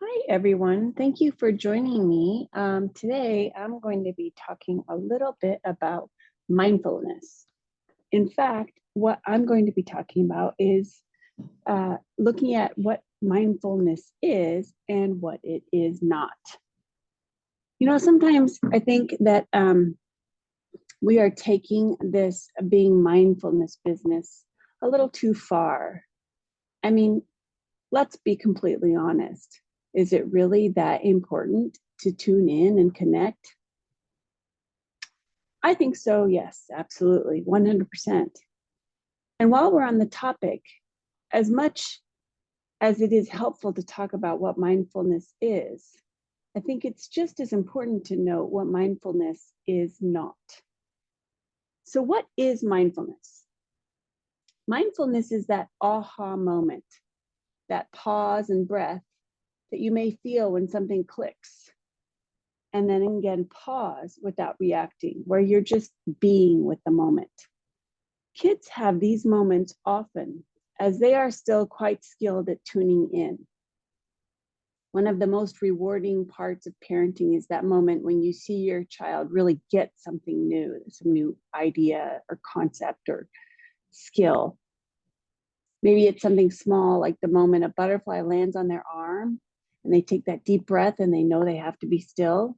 Hi, everyone. Thank you for joining me. Today, I'm going to be talking a little bit about mindfulness. In fact, what I'm going to be talking about is looking at what mindfulness is and what it is not. Sometimes I think that we are taking this being mindfulness business a little too far. I mean, let's be completely honest. Is it really that important to tune in and connect? I think so, yes, absolutely, 100%. And while we're on the topic, as much as it is helpful to talk about what mindfulness is, I think it's just as important to note what mindfulness is not. So, what is mindfulness? Mindfulness is that aha moment, that pause and breath that you may feel when something clicks. And then again, pause without reacting, where you're just being with the moment. Kids have these moments often, as they are still quite skilled at tuning in. One of the most rewarding parts of parenting is that moment when you see your child really get something new, some new idea or concept or skill. Maybe it's something small, like the moment a butterfly lands on their arm and they take that deep breath and they know they have to be still.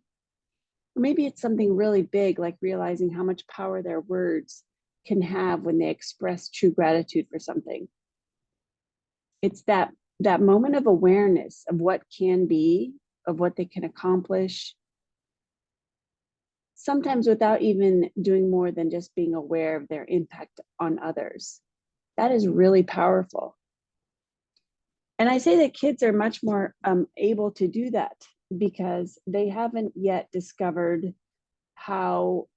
Or maybe it's something really big, like realizing how much power their words can have when they express true gratitude for something. It's that moment of awareness of what can be, of what they can accomplish, sometimes without even doing more than just being aware of their impact on others. That is really powerful. And I say that kids are much more able to do that because they haven't yet discovered how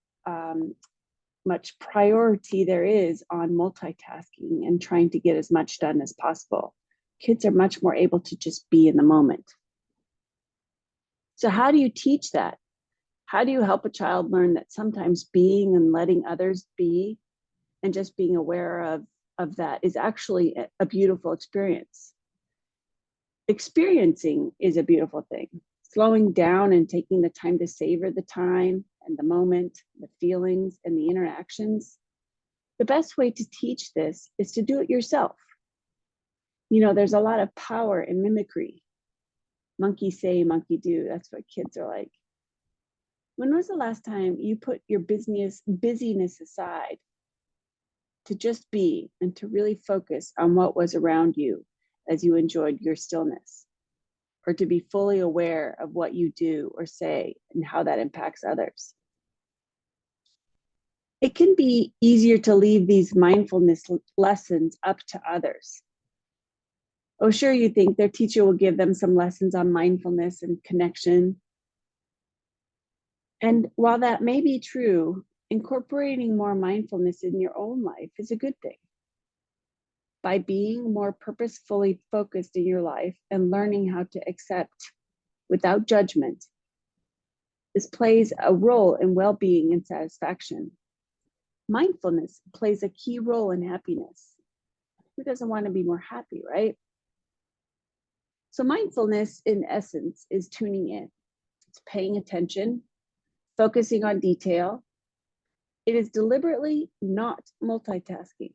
much priority there is on multitasking and trying to get as much done as possible. Kids are much more able to just be in the moment. So how do you teach that? How do you help a child learn that sometimes being and letting others be and just being aware of that is actually a beautiful experience? Experiencing is a beautiful thing. Slowing down and taking the time to savor the time and the moment, the feelings and the interactions. The best way to teach this is to do it yourself. There's a lot of power in mimicry. Monkey say, monkey do. That's what kids are like. When was the last time you put your busyness aside to just be and to really focus on what was around you as you enjoyed your stillness? Or to be fully aware of what you do or say and how that impacts others? It can be easier to leave these mindfulness lessons up to others. Oh, sure, you think their teacher will give them some lessons on mindfulness and connection. And while that may be true, incorporating more mindfulness in your own life is a good thing. By being more purposefully focused in your life and learning how to accept without judgment, this plays a role in well-being and satisfaction. Mindfulness plays a key role in happiness. Who doesn't want to be more happy, right? So mindfulness, in essence, is tuning in. It's paying attention, focusing on detail. It is deliberately not multitasking,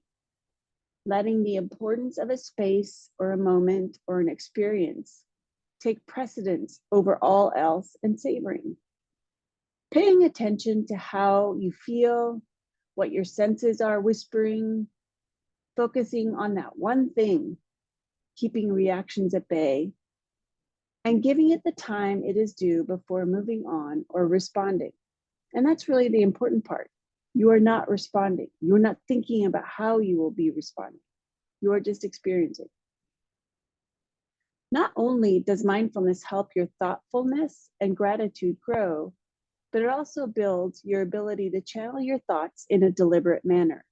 letting the importance of a space or a moment or an experience take precedence over all else and savoring. Paying attention to how you feel, what your senses are whispering, focusing on that one thing, keeping reactions at bay, and giving it the time it is due before moving on or responding. And that's really the important part. You are not responding. You are not thinking about how you will be responding. You are just experiencing. Not only does mindfulness help your thoughtfulness and gratitude grow, but it also builds your ability to channel your thoughts in a deliberate manner.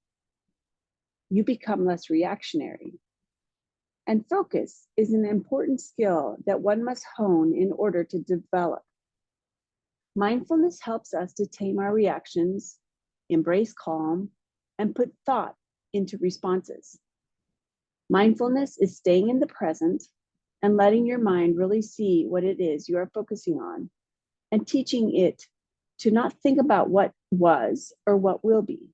You become less reactionary. And focus is an important skill that one must hone in order to develop. Mindfulness helps us to tame our reactions, embrace calm, and put thought into responses. Mindfulness is staying in the present, and letting your mind really see what it is you are focusing on, and teaching it to not think about what was or what will be.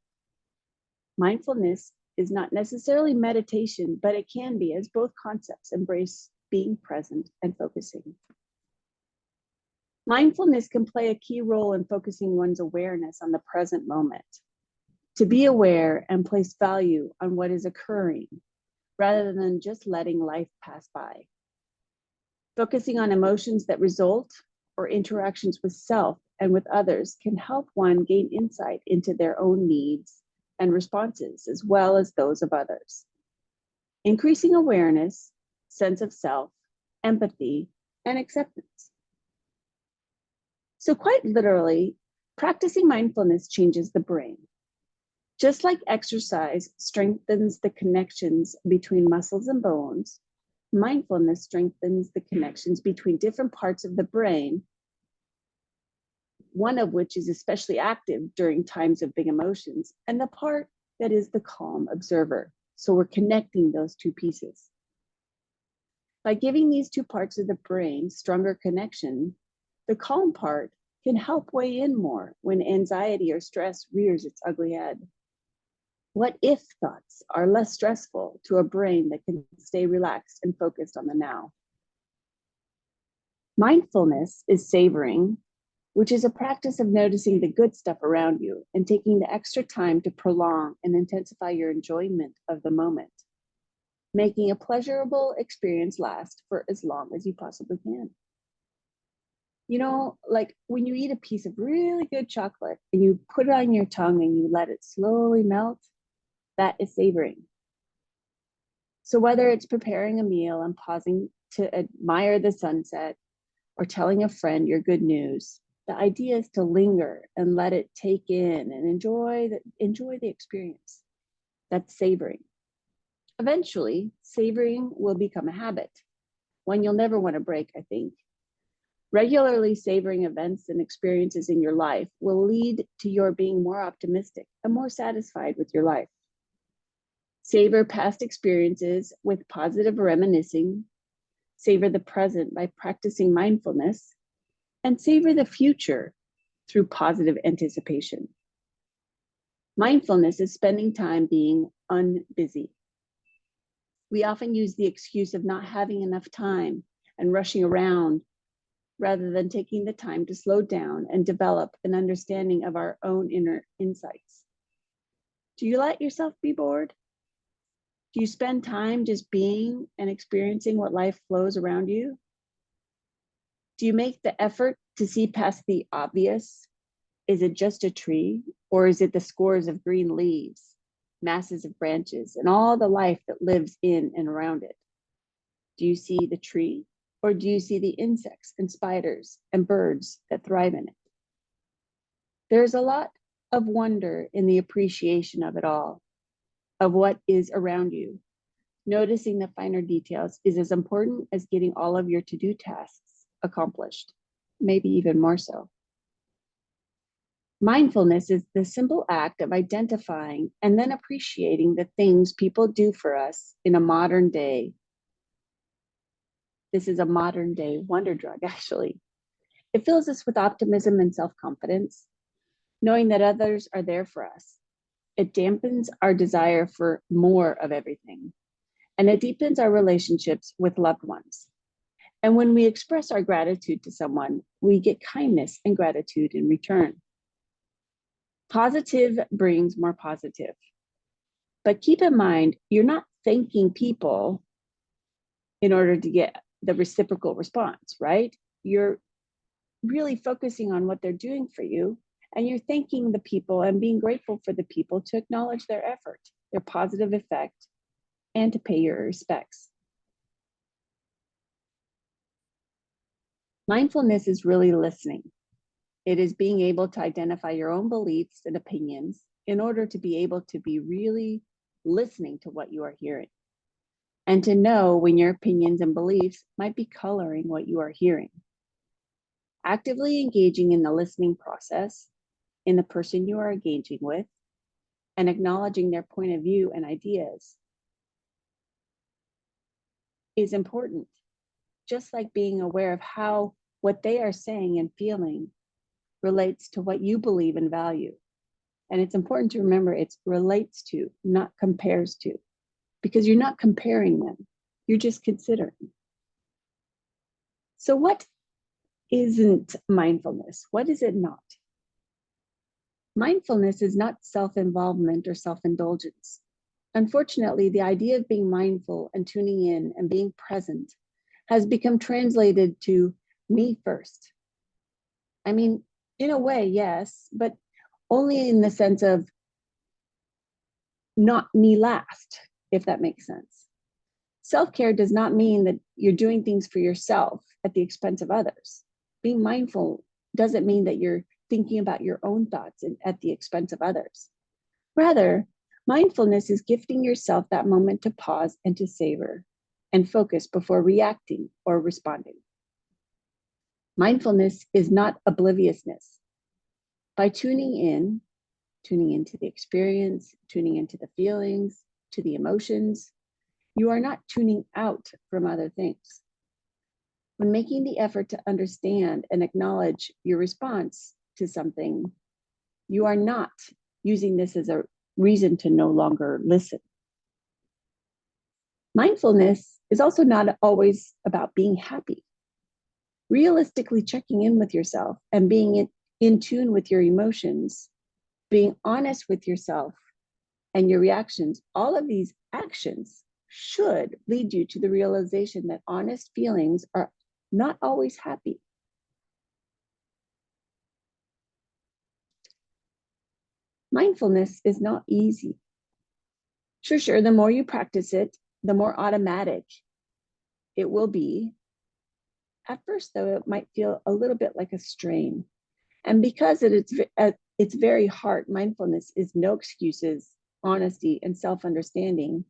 Mindfulness is not necessarily meditation, but it can be, as both concepts embrace being present and focusing. Mindfulness can play a key role in focusing one's awareness on the present moment, to be aware and place value on what is occurring, rather than just letting life pass by. Focusing on emotions that result or interactions with self and with others can help one gain insight into their own needs and responses, as well as those of others. Increasing awareness, sense of self, empathy, and acceptance. So quite literally, practicing mindfulness changes the brain. Just like exercise strengthens the connections between muscles and bones, mindfulness strengthens the connections between different parts of the brain, one of which is especially active during times of big emotions, and the part that is the calm observer. So we're connecting those two pieces. By giving these two parts of the brain stronger connection, the calm part can help weigh in more when anxiety or stress rears its ugly head. What if thoughts are less stressful to a brain that can stay relaxed and focused on the now? Mindfulness is savoring, which is a practice of noticing the good stuff around you and taking the extra time to prolong and intensify your enjoyment of the moment, making a pleasurable experience last for as long as you possibly can. You know, like when you eat a piece of really good chocolate and you put it on your tongue and you let it slowly melt, that is savoring. So whether it's preparing a meal and pausing to admire the sunset or telling a friend your good news, the idea is to linger and let it take in and enjoy the experience. That's savoring. Eventually, savoring will become a habit, one you'll never want to break, I think. Regularly savoring events and experiences in your life will lead to your being more optimistic and more satisfied with your life. Savor past experiences with positive reminiscing, savor the present by practicing mindfulness, and savor the future through positive anticipation. Mindfulness is spending time being unbusy. We often use the excuse of not having enough time and rushing around rather than taking the time to slow down and develop an understanding of our own inner insights. Do you let yourself be bored? Do you spend time just being and experiencing what life flows around you? Do you make the effort to see past the obvious? Is it just a tree, or is it the scores of green leaves, masses of branches, and all the life that lives in and around it? Do you see the tree, or do you see the insects and spiders and birds that thrive in it? There's a lot of wonder in the appreciation of it all, of what is around you. Noticing the finer details is as important as getting all of your to-do tasks accomplished, maybe even more so. Mindfulness is the simple act of identifying and then appreciating the things people do for us in a modern day. This is a modern day wonder drug, actually. It fills us with optimism and self-confidence, knowing that others are there for us. It dampens our desire for more of everything, and it deepens our relationships with loved ones. And when we express our gratitude to someone, we get kindness and gratitude in return. Positive brings more positive. But keep in mind, you're not thanking people in order to get the reciprocal response, right? You're really focusing on what they're doing for you, and you're thanking the people and being grateful for the people to acknowledge their effort, their positive effect, and to pay your respects. Mindfulness is really listening. It is being able to identify your own beliefs and opinions in order to be able to be really listening to what you are hearing, and to know when your opinions and beliefs might be coloring what you are hearing. Actively engaging in the listening process, in the person you are engaging with, and acknowledging their point of view and ideas is important. just like being aware of how what they are saying and feeling relates to what you believe and value. And it's important to remember it's relates to, not compares to, because you're not comparing them, you're just considering. So what isn't mindfulness? What is it not? Mindfulness is not self-involvement or self-indulgence. Unfortunately, the idea of being mindful and tuning in and being present has become translated to me first. I mean, in a way, yes, but only in the sense of not me last, if that makes sense. Self-care does not mean that you're doing things for yourself at the expense of others. Being mindful doesn't mean that you're thinking about your own thoughts at the expense of others. Rather, mindfulness is gifting yourself that moment to pause and to savor and focus before reacting or responding. Mindfulness is not obliviousness. By tuning into the experience, tuning into the feelings, to the emotions, you are not tuning out from other things. When making the effort to understand and acknowledge your response to something, you are not using this as a reason to no longer listen. Mindfulness is also not always about being happy. Realistically checking in with yourself and being in tune with your emotions, being honest with yourself and your reactions, all of these actions should lead you to the realization that honest feelings are not always happy. Mindfulness is not easy. Sure, the more you practice it, the more automatic it will be. At first, though, it might feel a little bit like a strain. And because it's very hard, mindfulness is no excuses, honesty, and self-understanding.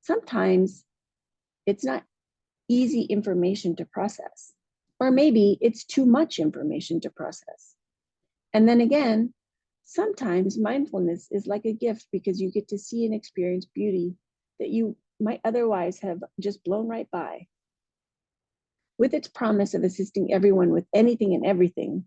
Sometimes it's not easy information to process, or maybe it's too much information to process. And then again, sometimes mindfulness is like a gift because you get to see and experience beauty that you might otherwise have just blown right by. With its promise of assisting everyone with anything and everything,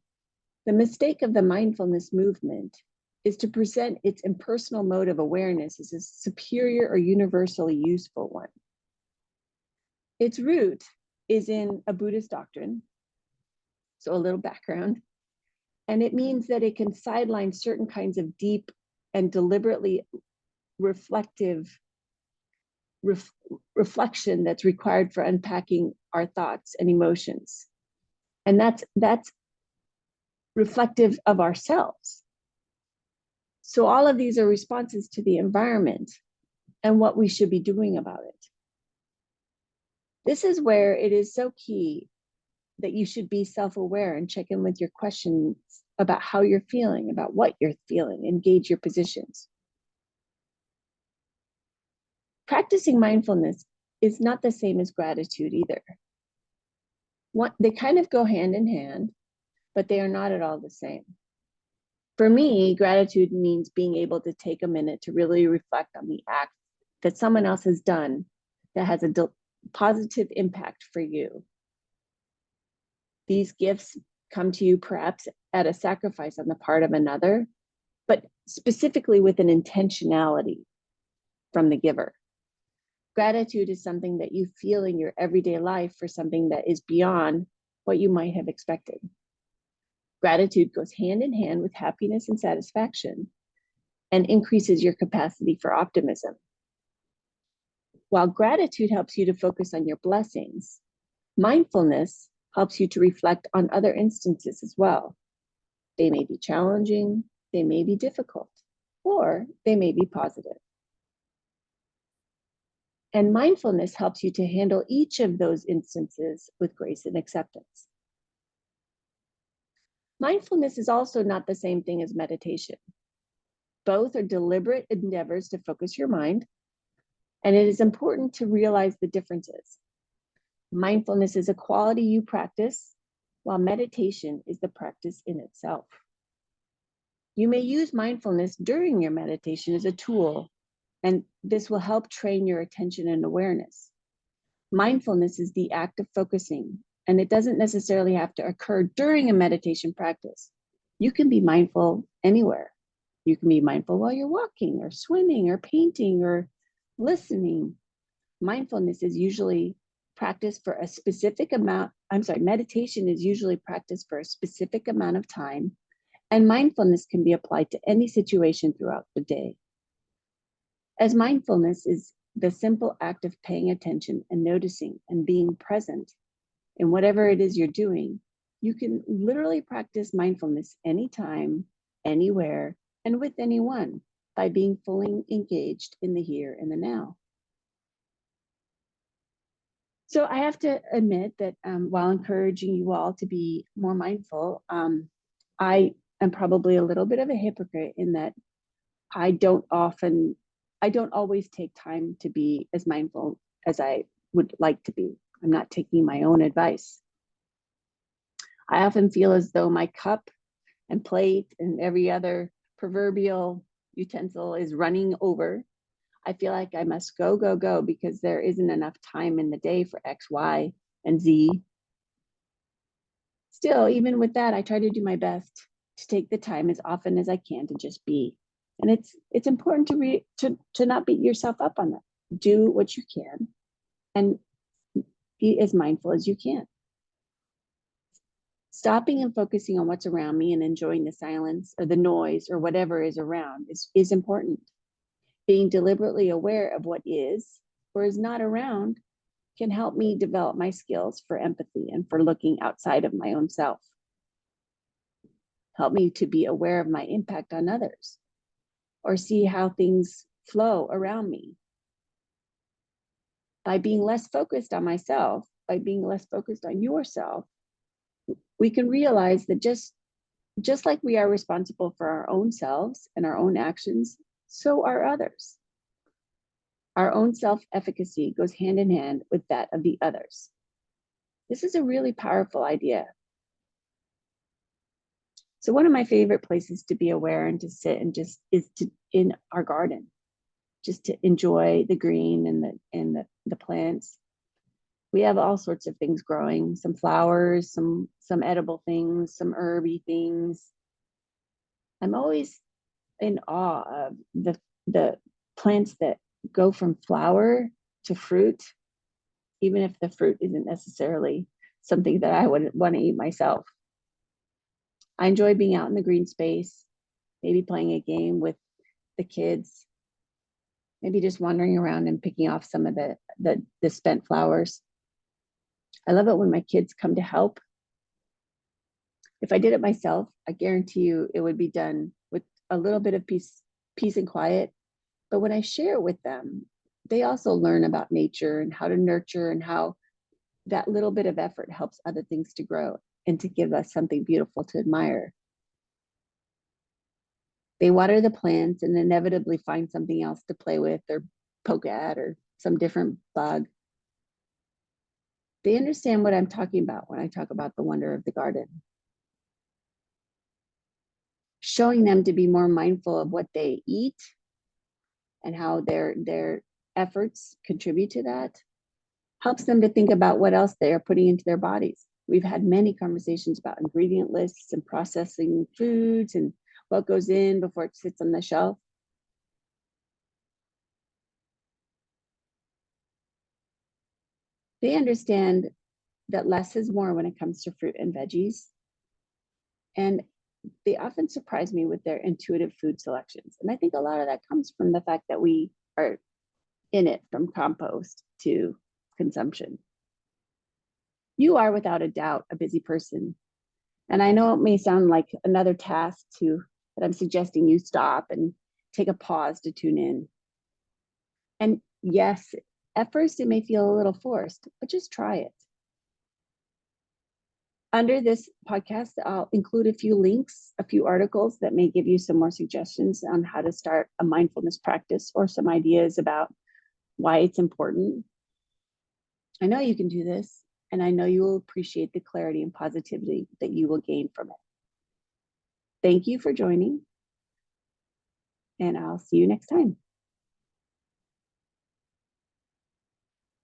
the mistake of the mindfulness movement is to present its impersonal mode of awareness as a superior or universally useful one. Its root is in a Buddhist doctrine, so a little background, and it means that it can sideline certain kinds of deep and deliberately reflective reflection that's required for unpacking our thoughts and emotions. And that's reflective of ourselves. So all of these are responses to the environment and what we should be doing about it. This is where it is so key that you should be self-aware and check in with your questions about how you're feeling, about what you're feeling, and gauge your positions. Practicing mindfulness is not the same as gratitude either. They kind of go hand in hand, but they are not at all the same. For me, gratitude means being able to take a minute to really reflect on the act that someone else has done that has a positive impact for you. These gifts come to you perhaps at a sacrifice on the part of another, but specifically with an intentionality from the giver. Gratitude is something that you feel in your everyday life for something that is beyond what you might have expected. Gratitude goes hand in hand with happiness and satisfaction and increases your capacity for optimism. While gratitude helps you to focus on your blessings, mindfulness helps you to reflect on other instances as well. They may be challenging, they may be difficult, or they may be positive. And mindfulness helps you to handle each of those instances with grace and acceptance. Mindfulness is also not the same thing as meditation. Both are deliberate endeavors to focus your mind, and it is important to realize the differences. Mindfulness is a quality you practice, while meditation is the practice in itself. You may use mindfulness during your meditation as a tool, and this will help train your attention and awareness. Mindfulness is the act of focusing, and it doesn't necessarily have to occur during a meditation practice. You can be mindful anywhere. You can be mindful while you're walking or swimming or painting or listening. Mindfulness is usually practiced for a specific amount. Meditation is usually practiced for a specific amount of time, and mindfulness can be applied to any situation throughout the day. As mindfulness is the simple act of paying attention and noticing and being present in whatever it is you're doing, you can literally practice mindfulness anytime, anywhere, and with anyone by being fully engaged in the here and the now. So I have to admit that while encouraging you all to be more mindful, I am probably a little bit of a hypocrite in that I don't always take time to be as mindful as I would like to be. I'm not taking my own advice. I often feel as though my cup and plate and every other proverbial utensil is running over. I feel like I must go, go, go because there isn't enough time in the day for X, Y, and Z. Still, even with that, I try to do my best to take the time as often as I can to just be. And it's important to not beat yourself up on that. Do what you can and be as mindful as you can. Stopping and focusing on what's around me and enjoying the silence or the noise or whatever is around is important. Being deliberately aware of what is or is not around can help me develop my skills for empathy and for looking outside of my own self. Help me to be aware of my impact on others or see how things flow around me. By being less focused on myself, by being less focused on yourself, we can realize that just like we are responsible for our own selves and our own actions, so are others. Our own self-efficacy goes hand in hand with that of the others. This is a really powerful idea. So one of my favorite places to be aware and to sit and just is in our garden, just to enjoy the green and the plants. We have all sorts of things growing, some flowers, some edible things, some herby things. I'm always in awe of the plants that go from flower to fruit, even if the fruit isn't necessarily something that I would want to eat myself. I enjoy being out in the green space, maybe playing a game with the kids, maybe just wandering around and picking off some of the spent flowers. I love it when my kids come to help. If I did it myself, I guarantee you it would be done with a little bit of peace and quiet. But when I share it with them, they also learn about nature and how to nurture and how that little bit of effort helps other things to grow and to give us something beautiful to admire. They water the plants and inevitably find something else to play with or poke at or some different bug. They understand what I'm talking about when I talk about the wonder of the garden. Showing them to be more mindful of what they eat and how their efforts contribute to that helps them to think about what else they are putting into their bodies. We've had many conversations about ingredient lists and processing foods and what goes in before it sits on the shelf. They understand that less is more when it comes to fruit and veggies. And they often surprise me with their intuitive food selections. And I think a lot of that comes from the fact that we are in it from compost to consumption. You are without a doubt a busy person. And I know it may sound like another task that I'm suggesting you stop and take a pause to tune in. And yes, at first it may feel a little forced, but just try it. Under this podcast, I'll include a few links, a few articles that may give you some more suggestions on how to start a mindfulness practice or some ideas about why it's important. I know you can do this, and I know you will appreciate the clarity and positivity that you will gain from it. Thank you for joining, and I'll see you next time.